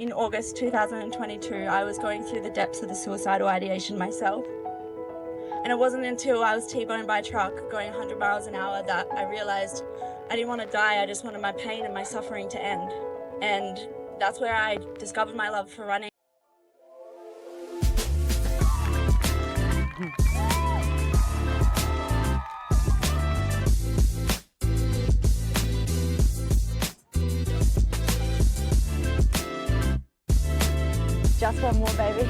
In August 2022, I was going through the depths of the suicidal ideation myself. And it wasn't until I was T-boned by a truck going 100 miles an hour that I realized I didn't want to die, I just wanted my pain and my suffering to end. And that's where I discovered my love for running. Just one more, baby.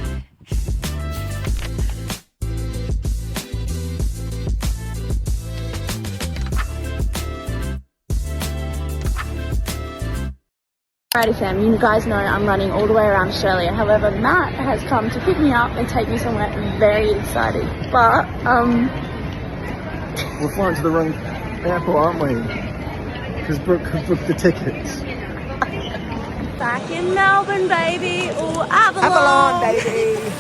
Alrighty fam, you guys know I'm running all the way around Australia. However, Matt has come to pick me up and take me somewhere very exciting. But, we're flying to the wrong airport, aren't we? Because Brooke could book the tickets. Back in Melbourne, baby. Or Avalon. Avalon, baby.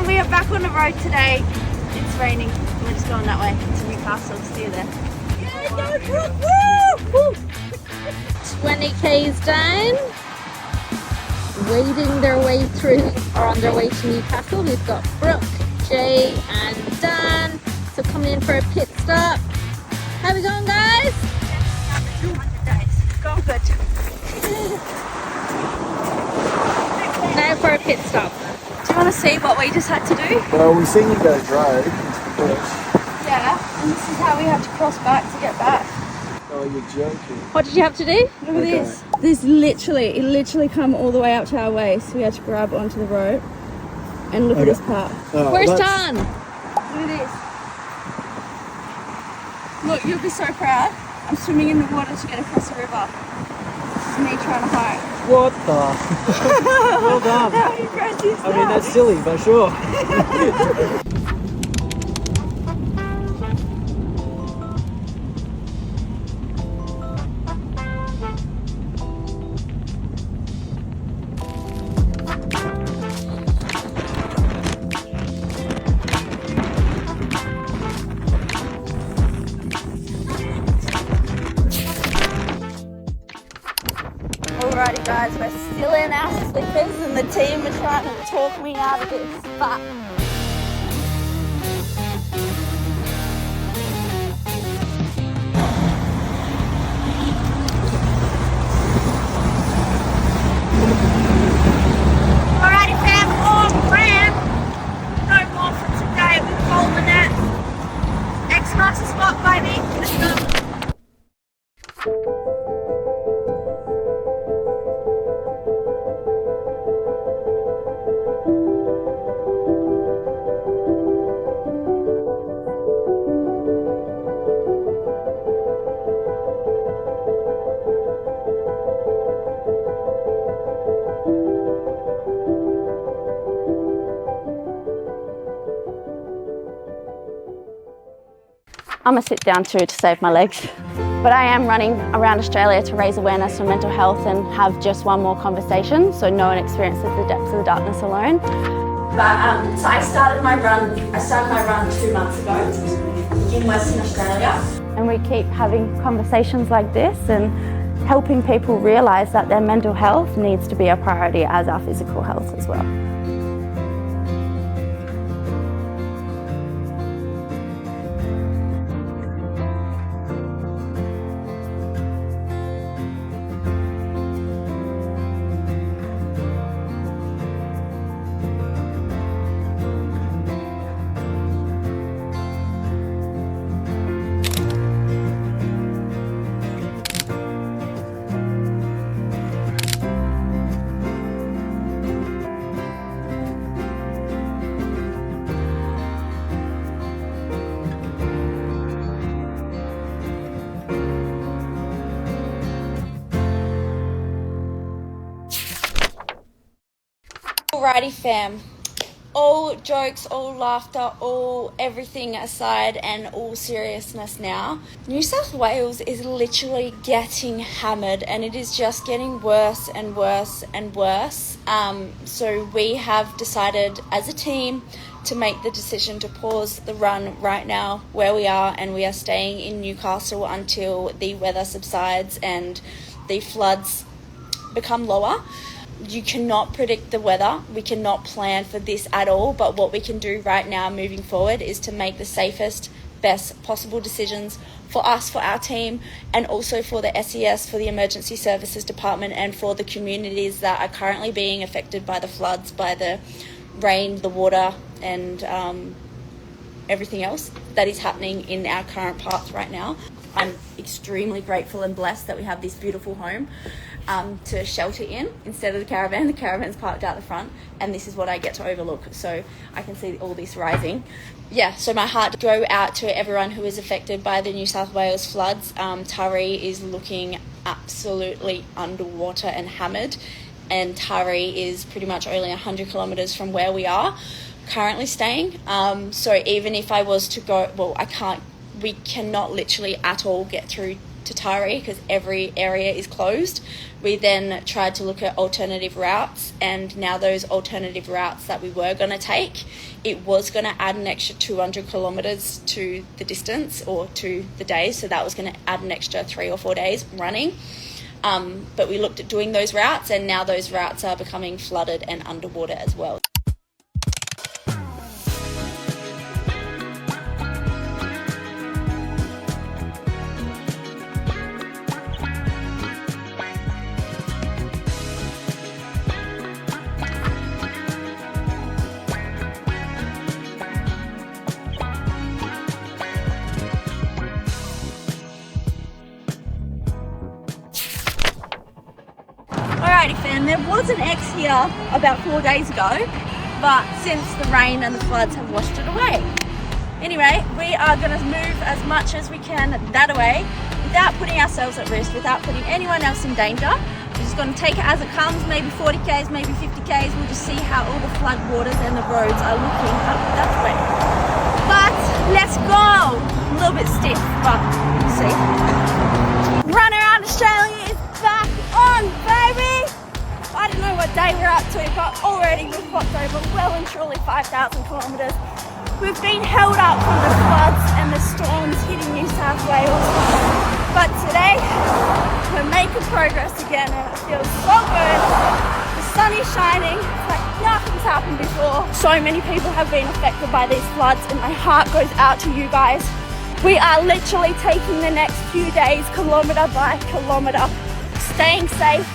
We are back on the road today. It's raining. We're just going that way to Newcastle. See you there. Yeah, go, woo! 20 k's down, wading their way through, or on their way to Newcastle. We've got Brooke, Jay and Dan, so coming in for a pit stop. How we going, guys? 200 days. Going good. Now for a pit stop. Do you want to see what we just had to do? Well, we've seen you guys drive into the bush. Yeah, and this is how we had to cross back to get back. Oh, you're joking. What did you have to do? Look at this. This literally come all the way up to our waist. We had to grab onto the rope and look at this part. Oh, Where's John? Look at this. Look, you'll be so proud. I'm swimming in the water to get across the river. This is me trying to hike. What the? Well done. How many breaths is that? I mean, that's silly, but sure. Alrighty guys, we're still in our slippers and the team are trying to talk me out of this, but alrighty fam, on ramp. No more for today, we've golden it. X marks the spot, baby. Let's go. I'm gonna sit down too to save my legs. But I am running around Australia to raise awareness for mental health and have just one more conversation, so no one experiences the depths of the darkness alone. But so I started my run 2 months ago in Western Australia. And we keep having conversations like this and helping people realise that their mental health needs to be a priority as our physical health as well. Alrighty fam, all jokes, all laughter, all everything aside and all seriousness now, New South Wales is literally getting hammered and it is just getting worse and worse and worse. So we have decided as a team to make the decision to pause the run right now where we are, and we are staying in Newcastle until the weather subsides and the floods become lower. You cannot predict the weather. We cannot plan for this at all, but what we can do right now moving forward is to make the safest, best possible decisions for us, for our team, and also for the SES, for the Emergency Services Department, and for the communities that are currently being affected by the floods, by the rain, the water, and everything else that is happening in our current path right now. I'm extremely grateful and blessed that we have this beautiful home to shelter in instead of the caravan. The caravan's parked out the front, and this is what I get to overlook, so I can see all this rising. Yeah, so my heart go out to everyone who is affected by the New South Wales floods. Taree is looking absolutely underwater and hammered, and Taree is pretty much only 100 kilometres from where we are currently staying. So even if I was to go, well, we cannot literally at all get through to Taree because every area is closed. We then tried to look at alternative routes, and now those alternative routes that we were going to take, it was going to add an extra 200 kilometres to the distance or to the days, so that was going to add an extra 3 or 4 days running. But we looked at doing those routes, and now those routes are becoming flooded and underwater as well. Alrighty fam, there was an X here about 4 days ago, but since the rain and the floods have washed it away. Anyway, we are going to move as much as we can that away without putting ourselves at risk, without putting anyone else in danger. We're just going to take it as it comes, maybe 40 k's, maybe 50 k's. We'll just see how all the flood waters and the roads are looking up that way. But let's go! A little bit stiff, but we'll see. Run around Australia is back on, baby! I don't know what day we're up to, but already we've popped over well and truly 5,000 kilometres. We've been held up from the floods and the storms hitting New South Wales, but today we're making progress again and it feels so good. The sun is shining, it's like nothing's happened before. So many people have been affected by these floods, and my heart goes out to you guys. We are literally taking the next few days kilometre by kilometre, staying safe,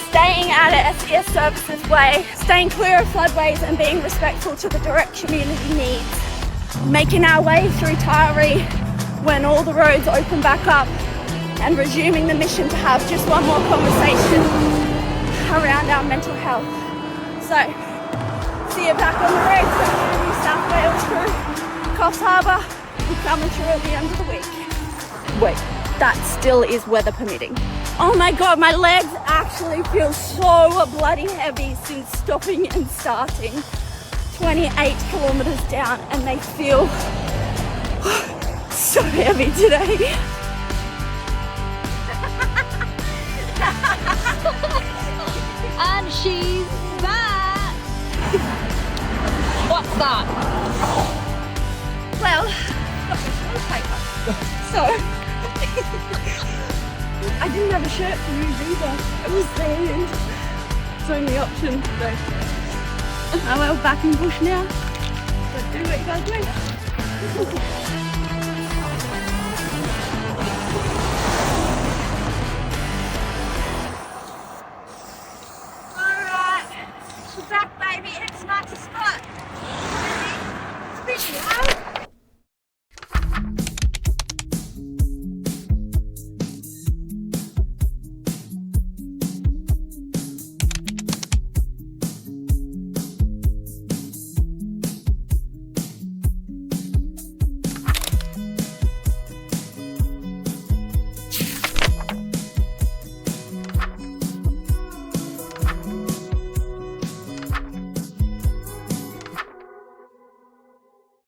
staying out of SES Services way, staying clear of floodways and being respectful to the direct community needs. Making our way through Taree when all the roads open back up, and resuming the mission to have just one more conversation around our mental health. So, see you back on the road for the New South Wales through Coffs Harbour. We're coming through at the end of the week. Wait, that still is weather permitting. Oh my god, my legs actually feel so bloody heavy since stopping and starting 28 kilometres down, and they feel so heavy today. And she's back! What's that? Well, got my toilet paper. So I didn't have a shirt to use either. It was raining. It's the only option. So oh well, back in the bush now. So do what you gotta do. Alright, she's back baby, it's not to spot. It's a bit loud.